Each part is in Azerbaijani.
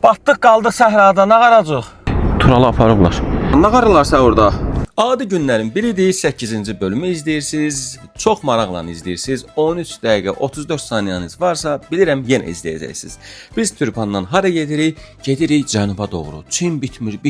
Batdıq qaldıq səhrada, nə qaracaq? Turalı aparıblar. Nə qarırlarsa orada? Adi günlərin biridir, 8-ci bölümü izləyirsiniz. Çox maraqla izləyirsiniz. 13 dəqiqə 34 saniyəniz varsa, bilirəm yenə izləyəcəksiniz. Biz Türpandan hara gedirik? Gedirik cənuba doğru. Çin bitmir.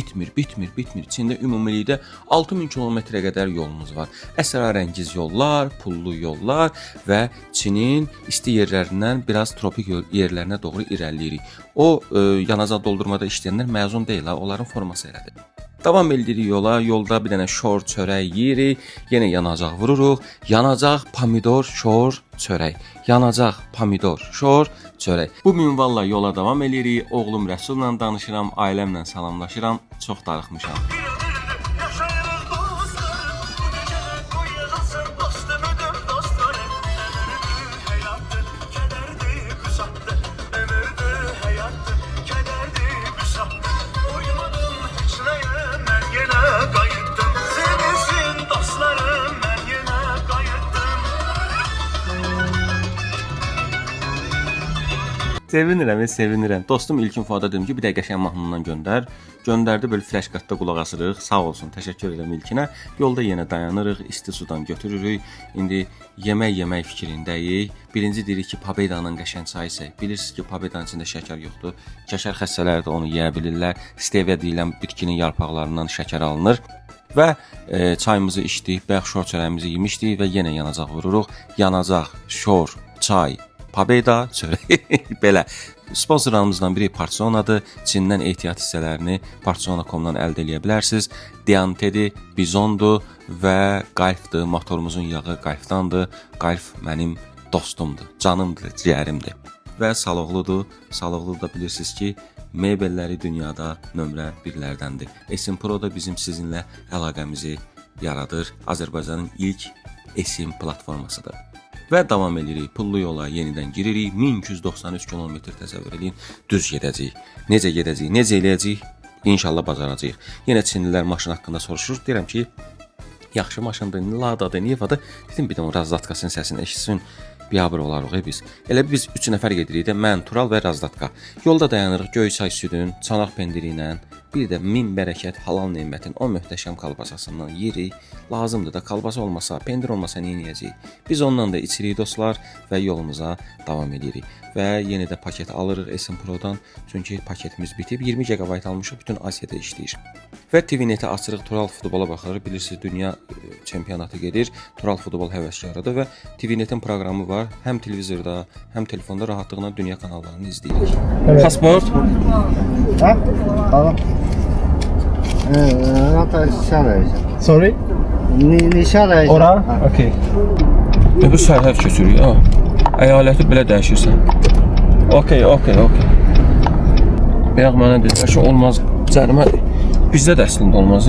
Çində ümumilikdə 6000 kilometrə qədər yolumuz var. Əsrarəngiz yollar, pullu yollar və Çinin isti yerlərindən biraz tropik yerlərinə doğru irəliləyirik. O yanacaq doldurmada işləyənlər məzun deyil, onların forması elədir. Davam edirik yola. Yolda bir dənə şor çörək yeyirik. Yenə yanacaq vururuq. Yanacaq, pomidor, şor, çörək. Yanacaq, pomidor, şor, çörək. Bu minvalla yola davam edirik. Oğlum Rəsulla danışıram, ailəmlə salamlaşıram. Çox darıxmışam. Sevinirəm. Dostum İlkin Fuada dedim ki, bir də qəşəng mahnından göndər. Göndərdi, böyle flash qatda qulaq asırıq. Sağ olsun, təşəkkür edirəm İlkinə. Yolda yenə dayanırıq, isti sudan götürürük. İndi yemək fikrindəyik. Birinci deyirik ki, Pabedanın qəşəng çayı isə. Bilirsiniz ki, Pabedanın içində şəkər yoxdur. Şəkər xəstələri də onu yeyə bilirlər. Stevia deyilən bitkinin yarpaqlarından şəkər alınır. Və çayımızı içdik, bayaq şor çörəyimizi yemişdik və yenə yanacaq vururuq. Yanacaq, şor, çay, Pabeda, çörək. Belə. Sponsorlarımızdan biri Parçonadır. Çindən ehtiyat hissələrini Parçona.com-dan əldə edə bilərsiniz. Diantedir, Bizondur və Qalfdır. Motorumuzun yağı Qalfdandır. Qalf mənim dostumdur, canımdır, ciyərimdir. Və Saloğludur. Saloğlu da bilirsiniz ki, mebelləri dünyada nömrə 1-lərdəndir. Esim Pro da bizim sizinlə əlaqəmizi yaradır. Azərbaycanın ilk Esim platformasıdır. Və davam edirik. Pullu yola yenidən giririk. 1293 km təsəvvür edin. Düz gedəcəyik. Necə gedəcəyik? Necə eləyəcəyik? İnşallah bacaracağıq. Yenə Çinlilər maşın haqqında soruşur. Deyirəm ki, yaxşı maşındır, Ladadır, Nivadır. Dedim bir də o razdatkasının səsini eşitsin. Biabır olarıq biz. Elə biz 3 nəfər gedirik də, mən, Tural və Razdatka. Yolda dayanırıq Göyçay südün, çanaq pendiri ilə. Bir də min bərəkət halal nemətin o möhtəşəm kalbasasından yerik. Lazımdır da kalbasa olmasa, pendir olmasa nə edəcəyik? Biz ondan da içirik dostlar və yolumuza davam edirik. Və yenə də paket alırıq Esim Pro'dan. Çünki paketimiz bitib. 20 GB almışıq, bütün Asiyada işləyir. Və TV-neti açırıq, Tural futbola baxırıq. Bilirsiniz, dünya çempionatı gedir. Tural futbol həvəskarıdır və TV-netin proqramı var. Həm televizorda, həm telefonda rahatlıqla dünya kanallarını izləyirik. Evet. Pasport? Ha? Tamam. Sorry? Nişan Ora? Okay. Bu sərhəd keçirik, ha. Əyaləti belə dəyişirsən. Okay. Bayaq mənə dedilər ki, olmaz cərimə. Bizdə də əslində olmaz.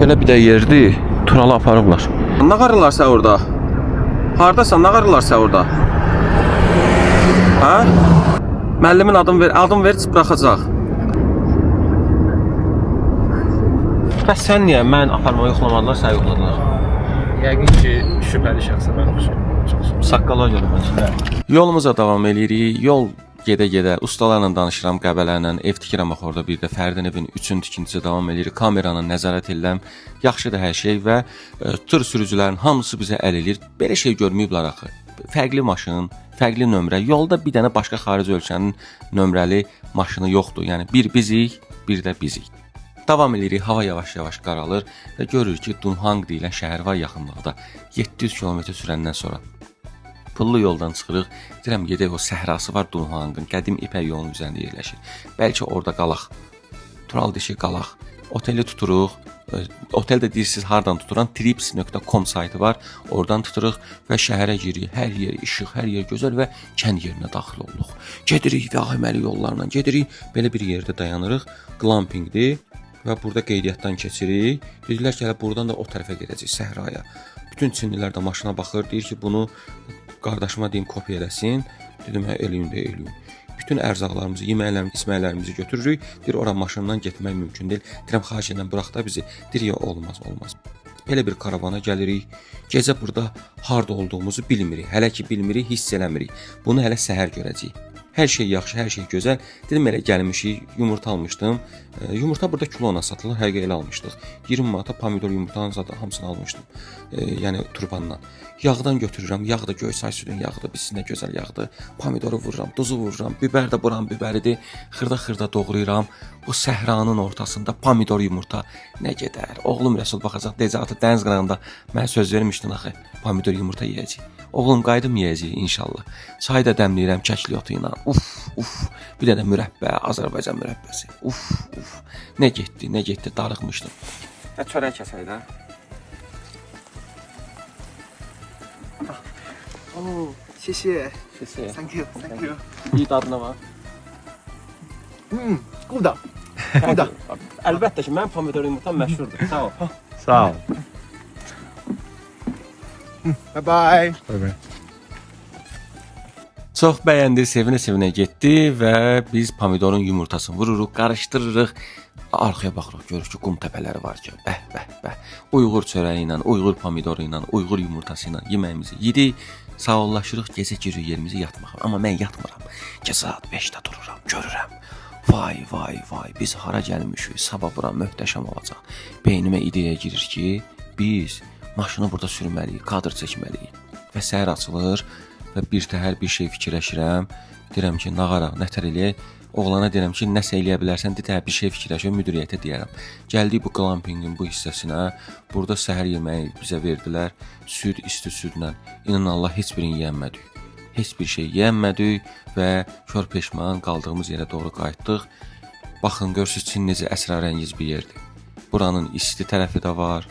Belə bir də yerdir, Turalı aparıblar. Nə qarırlarsa orada? Hardasan, nə qarırlarsa orada? Hə? Müəllimin adım ver, buraxacaq. Bəs sən niyə mən aparma yoxlamadılar, sən yoxladılar? Yəqin ki, şübhəli şəxsə mən oxşuyum. Saqqala görə məncə. Yolumuza davam edirik. Yol gedə-gedə ustalarla danışıram, qəbələrlə, ev tikirəm orada, bir də Fərdin evin 3-cü tikintisi davam edir. Kameranı nəzarət edirəm. Yaxşıdır hər şey və tır sürücülərin hamısı bizə əl eləyir. Belə şey görməyiblər axı. Fərqli maşın, fərqli nömrə. Yolda bir dənə başqa xarici ölkənin nömrəli maşını yoxdur. Yəni bir bizik, bir də bizik. Davam edirik, hava yavaş-yavaş qaralır və görürük ki, Dunhang deyilən şəhər var yaxınlıqda. 700 km sürəndən sonra pullu yoldan çıxırıq. Deyirəm, gedək o səhrası var Dunhangın, qədim ipək yolunun üzərində yerləşir. Bəlkə orada qalaq. Tural deyir ki, qalaq. Oteli tuturuq. Otel də deyirsiniz hardan tuturan? trips.com saytı var. Oradan tuturuq və şəhərə giririk. Hər yer işıq, hər yer gözəl və kənd yerinə daxil olduq. Gedirik vahiməli yollarla, gedirik. Belə bir yerdə dayanırıq. Glampingdir. Və burada qeydiyyatdan keçirik. Dedilər ki, hələ buradan da o tərəfə gedəcək, səhraya. Bütün Çinlilər də maşına baxır, deyir ki, bunu qardaşıma deyim, kopya eləsin. Dedim, hə, eləyin. Bütün ərzaqlarımızı, yeməklərimizi, içməklərimizi götürürük. Deyir, ora maşından getmək mümkün deyil. Deyirəm, xahiş edirəm, burax da bizi. Deyir, olmaz. belə bir karavana gəlirik. Gecə burada harda olduğumuzu bilmirik. Hələ ki bilmirik, hiss eləmirik. Bunu hələ səhər görəcəyik. Hər şey yaxşı, hər şey gözəl. Dedim elə gəlmişik, yumurta almışdım. Yumurta burada kilona satılır, həqiqə elə almışdıq. 20 manata pomidor yumurtanın zaten hamısını almışdım. Yəni turbandan. Yağdan götürürəm, yağ da Göyçay südün yağıdır, bizdə gözəl yağdır. Pomidoru vururam, duzu vururam, biber də buram biberidir. Xırda-xırda doğrayıram. Bu səhranın ortasında pomidor yumurta nə gedər? Oğlum Rəsul baxacaq, deyəcək dəniz qırağında mənə söz vermişdin axı, pomidor yumurta yeyəcək. Oğlum qayıdım yeyəcək inşallah. Çay da dəmləyirəm kəkli otu ilə. Uf. Bir də mürəbbə, Azərbaycan mürəbbəsi. Uf. Nə getdi, darıxmışdım. Çörək kəsək də. Oh, 谢谢 Şişə.，Thank you。 İyi dadına var. Good。 Əlbəttə ki, mənim pomidor yumurtam məşhurdur. Sağ ol. Sağ ol. Bye bye。 Çox bəyəndi, sevinə-sevinə getdi və biz pomidorun yumurtasını vururuq, qarışdırırıq. Arxaya baxırıq, görürük ki, qum təpələri var ki, bəh. Uyğur çörəyi ilə, Uyğur pomidoru ilə, Uyğur yumurtası ilə yeməyimizi yedik. Sağollaşırıq, gecə giririk yerimizi yatmağa. Amma mən yatmıram. Gecə saat 5-də dururam, görürəm. Vay, biz hara gəlmişik, sabah bura möhtəşəm olacaq. Beynimə ideya girir ki, biz maşını burada sürməliyik, kadr çəkməliyik. Və səhər açılır və birtəhər bir şey fikirləşirəm. Deyirəm ki, nağara, nətər eləyək? Oğlana deyirəm ki, nəsə eləyə bilərsən, deyirəm bir şey fikirləşəm, müdiriyyətə deyərəm. Gəldik bu glampingin bu hissəsinə. Burada səhər yeməyi bizə verdilər. Süd, isti südlə. İnan Allah heç birini yeyənmədik. Heç bir şey yeyənmədik və kör peşman qaldığımız yerə doğru qayıtdıq. Baxın, görürsüz Çin necə əsrarəngiz bir yerdir. Buranın isti tərəfi də var,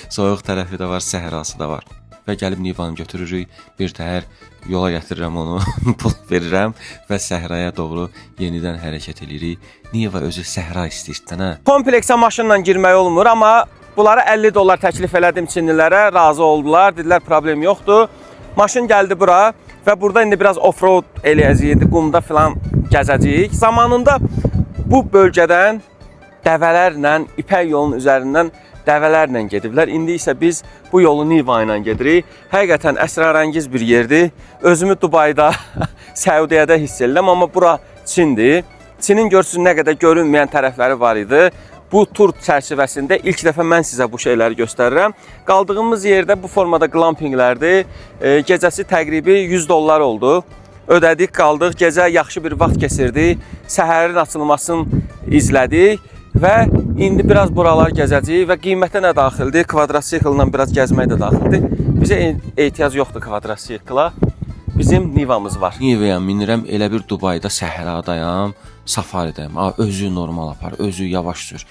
soyuq tərəfi də var, səhrası da var. Və gəlib Nivanı götürürük, bir təhər yola gətirirəm onu, pul verirəm və səhraya doğru yenidən hərəkət edirik. Niva özü səhra istəyirsən, hə? Kompleksə maşınla girmək olmur, amma bunlara 50 dollar təklif elədim Çinlilərə, razı oldular, dedilər problem yoxdur. Maşın gəldi bura və burada indi biraz off-road eləyəcəyik, qumda filan gəzəcəyik. Zamanında bu bölgədən dəvələrlə, İpək yolun üzərindən dəvələrlə gediblər. İndi isə biz bu yolu Niva ilə gedirik. Həqiqətən əsrarəngiz bir yerdir. Özümü Dubayda, Səudiyyədə hiss edirəm, amma bura Çindir. Çinin görürsünüz nə qədər görünməyən tərəfləri var idi. Bu tur çərçivəsində ilk dəfə mən sizə bu şeyləri göstərirəm. Qaldığımız yerdə bu formada glampinglərdir. Gecəsi təqribi 100 dollar oldu. Ödədik, qaldıq. Gecə yaxşı bir vaxt keçirdik. Səhərin açılmasını izlədik. Və indi biraz buralar gəzəcəyik və qiymətə nə daxildir? Kvadrosiklla biraz gəzmək də daxildir. Bizə ehtiyac yoxdur kvadrosikla. Bizim Nivamız var. Nivaya minirəm, elə bir Dubayda səhradayam, safaridəyim. Özü normal apar, özü yavaş sür.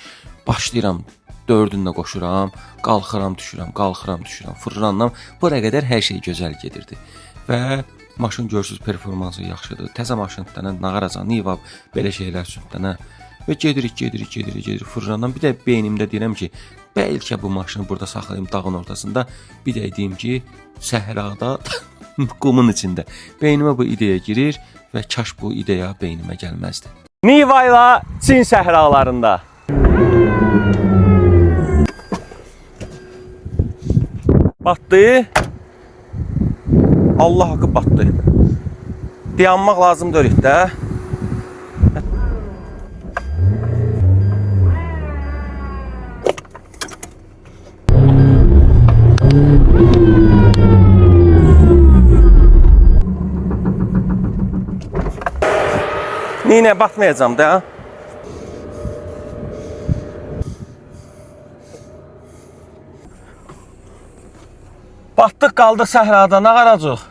Başlayıram, dördünlə qoşuram, qalxıram, düşürəm, fırlanam. Bura qədər hər şey gözəl gedirdi. Və maşın görürsüz performansı yaxşıdır. Təzə maşındanən nağaracan, Niva belə şeylər sürdənə. Və gedirik, fırlanam. Bir də beynimdə deyirəm ki, bəlkə bu maşını burada saxlayım dağın ortasında. Bir də deyim ki, səhrada, qumun içində. Beynimə bu ideya girir və kaş bu ideya beynimə gəlməzdi. Niva ilə Çin səhralarında. Batdı. Allah haqqı batdı. Dayanmaq lazımdır də. Yine batmayacağım da. Batdıq, qaldıq səhrada, nə qaracıq?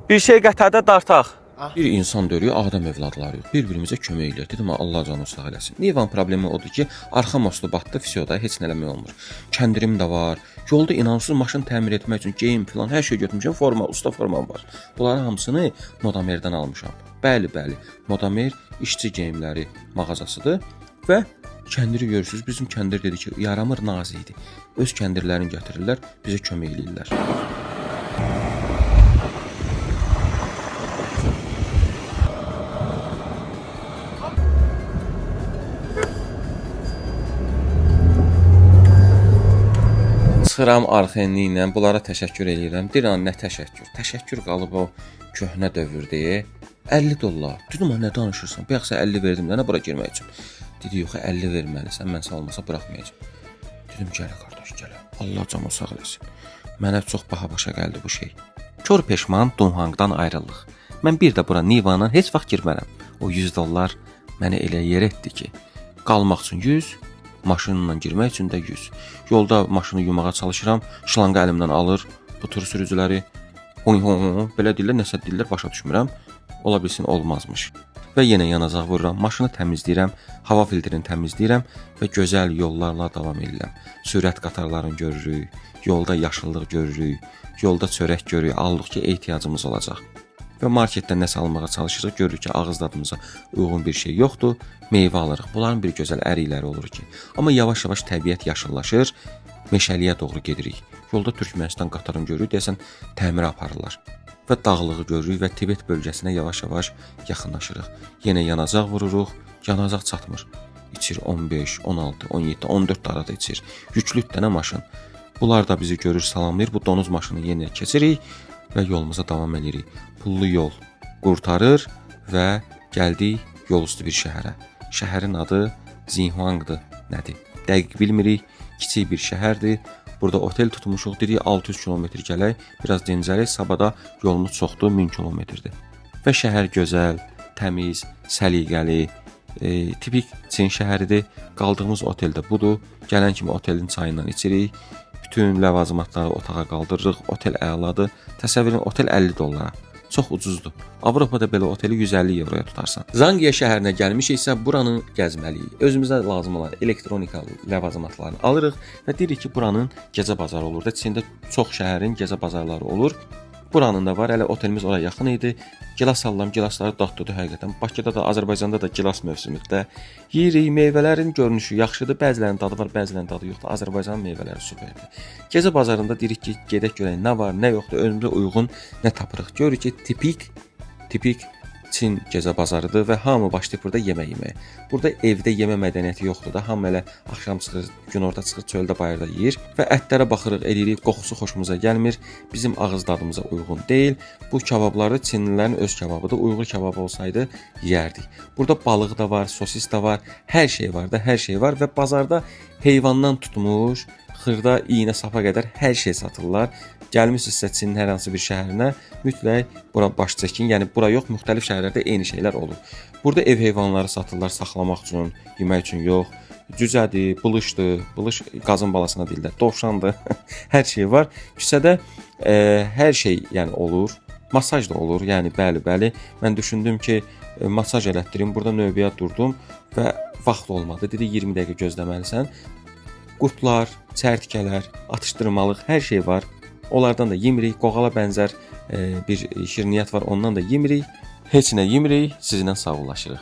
Bir şey qətərdə dartaq. Bir insan görüyor, Adəm evladları yox. Bir-birimizə kömək edir. Dedim, Allah canı sağ eləsin. Nivan problemi odur ki, arxa mostu batdı, fisioda heç nə eləmək olmur. Kəndirim də var. Yolda inansız maşın təmir etmək üçün geyim filan hər şey götürmüşəm. Forma, usta formam var. Bunların hamısını Modamerdən almışam. Bəli. Modamer işçi geyimləri mağazasıdır və Kəndiri görürsüz, bizim kəndir dedi ki, yaramır, nazik idi. Öz kəndirlərini gətirirlər, bizə kömək eləyirlər. Çıxıram arxenli ilə, bunlara təşəkkür eləyirəm. Deyirəm, nə təşəkkür? Təşəkkür qalıb o köhnə dövrdəyə. 50 dollar. Dedim, nə danışırsan? Bayaqsa 50 verdim də, nə bura girmək üçün? Dedi, yox, 50 verməlisən, mən sən olmasa buraxmayacağam. Dedim, gələ qardaş, gələ. Allah canı sağ eləsin. Mənə çox baha başa gəldi bu şey. Kör peşman Dunhangdan ayrıldıq. Mən bir də bura Nivandan heç vaxt girmərəm. O 100 dollar mənə elə yer etdi ki, qalmaq üçün 100, maşınla girmək üçün də 100. Yolda maşını yumağa çalışıram, şlanqa əlimdən alır, bu tur sürücüləri. Belə deyirlər, nəsə deyirlər, başa düşmürəm. Ola bilsin, olmazmış. Və yenə yanacaq vururam, maşını təmizləyirəm, hava filtrini təmizləyirəm və gözəl yollarla davam edirəm. Sürət qatarlarını görürük, yolda yaşıllıq görürük, yolda çörək görürük, aldıqca ehtiyacımız olacaq. Və marketdən nəsə almağa çalışırıq, görürük ki, ağız dadımıza uyğun bir şey yoxdur, meyvə alırıq. Bunların bir gözəl ərikləri olur ki. Amma yavaş-yavaş təbiət yaşıllaşır, meşəliyə doğru gedirik. Yolda Türkmənistan qatarını görürük, deyəsən təmirə aparırlar. Və dağlığı görürük və Tibet bölgəsinə yavaş-yavaş yaxınlaşırıq. Yenə yanacaq vururuq, yanacaq çatmır. İçir 15, 16, 17, 14 arada içir. Yüklü dənə maşın. Bunlar da bizi görür, salamlayır. Bu donuz maşını yenə keçirik və yolumuza davam edirik. Pullu yol qurtarır və gəldik yol üstü bir şəhərə. Şəhərin adı Zinhuangdır. Nədir? Dəqiq bilmirik. Kiçik bir şəhərdir. Burada otel tutmuşuq, dedik 600 kilometr gələk, biraz dincələk, sabada yolumuz çoxdur, 1000 kilometrdir. Və şəhər gözəl, təmiz, səliqəli, tipik Çin şəhəridir. Qaldığımız otel də budur. Gələn kimi otelin çayından içirik. Bütün ləvazimatları otağa qaldırırıq. Otel əladır. Təsəvvür edin, otel 50 dollara. Çox ucuzdur. Avropada belə oteli 150 euroya tutarsan. Zangiya şəhərinə gəlmişiksə, buranı gəzməliyik. Özümüzə lazım olan elektronika ləvazimatlarını alırıq və deyirik ki, buranın gecə bazarı olur da. Çində çox şəhərin gecə bazarları olur. Buranın da var. Hələ otelimiz oraya yaxın idi. Gilas aldım, gilasları dadlıdır həqiqətən. Bakıda da, Azərbaycanda da gilas mövsümüdür. Yeyirik, meyvələrin görünüşü yaxşıdır. Bəzilərinin dadı var, bəzilərinin dadı yoxdur. Azərbaycanın meyvələri superdir. Gecə bazarında deyirik ki, gedək görək nə var, nə yoxdur, özümüzə uyğun nə tapırıq. Görürük ki, tipik Çin gecə bazarıdır və hamı başlayır burada yemək yeməyə. Burada evdə yemə mədəniyyəti yoxdur da, hamı elə axşam çıxır, günorta çıxır, çöldə bayırda yeyir və ətlərə baxırıq, eləyirik, qoxusu xoşumuza gəlmir, bizim ağız dadımıza uyğun deyil. Bu kababları Çinlilərin öz kababıdır, Uyğur kababı olsaydı yeyərdik. Burada balıq da var, sosis də var, hər şey var da, hər şey var və bazarda heyvandan tutmuş, xırda, iynə, sapa qədər hər şey satırlar. Gəlmisinizsə Çinin hər hansı bir şəhərinə, mütləq bura baş çəkin. Yəni bura yox, müxtəlif şəhərlərdə eyni şeylər olur. Burada ev heyvanları satırlar saxlamaq üçün, yemək üçün yox. Cücədir, bılışdır, bılış qazın balasına deyirlər, dovşandır. Hər şey var. Küçədə hər şey yəni olur. Masaj da olur. Yəni bəli. Mən düşündüm ki, masaj elətdirim. Burada növbəyə durdum və vaxt olmadı. Dedi 20 dəqiqə gözləməlisən. Qurtlar, çərtikələr, atışdırmalıq hər şey var. Onlardan da yemirik, qoğala bənzər bir şirniyyat var, ondan da yemirik. Heç nə yemirik, sizinlə sağollaşırıq.